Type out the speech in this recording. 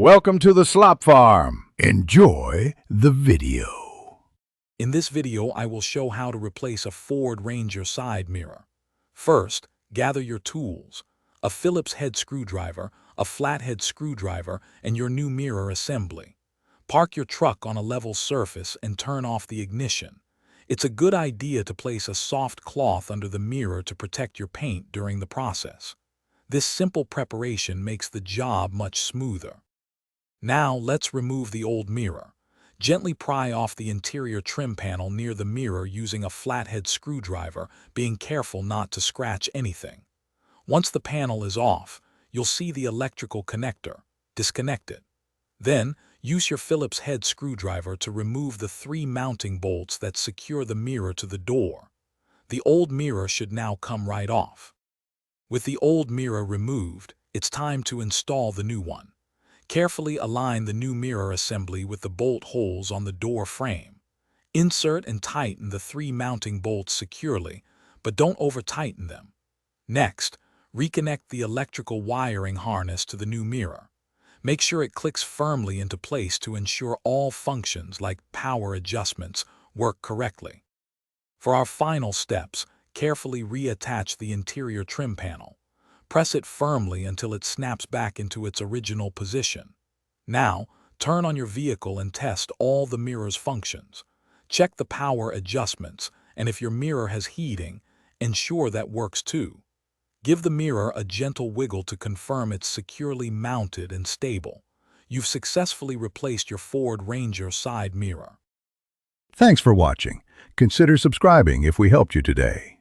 Welcome to the Slop Farm. Enjoy the video. In this video, I will show how to replace a Ford Ranger side mirror. First, gather your tools: a Phillips head screwdriver, a flathead screwdriver, and your new mirror assembly. Park your truck on a level surface and turn off the ignition. It's a good idea to place a soft cloth under the mirror to protect your paint during the process. This simple preparation makes the job much smoother. Now let's remove the old mirror. Gently pry off the interior trim panel near the mirror using a flathead screwdriver, being careful not to scratch anything. Once the panel is off, you'll see the electrical connector. Disconnect it. Then, use your Phillips head screwdriver to remove the 3 mounting bolts that secure the mirror to the door. The old mirror should now come right off. With the old mirror removed, it's time to install the new one. Carefully align the new mirror assembly with the bolt holes on the door frame. Insert and tighten the 3 mounting bolts securely, but don't over-tighten them. Next, reconnect the electrical wiring harness to the new mirror. Make sure it clicks firmly into place to ensure all functions like power adjustments work correctly. For our final steps, carefully reattach the interior trim panel. Press it firmly until it snaps back into its original position. Now, turn on your vehicle and test all the mirror's functions. Check the power adjustments, and if your mirror has heating, ensure that works too. Give the mirror a gentle wiggle to confirm it's securely mounted and stable. You've successfully replaced your Ford Ranger side mirror. Thanks for watching. Consider subscribing if we helped you today.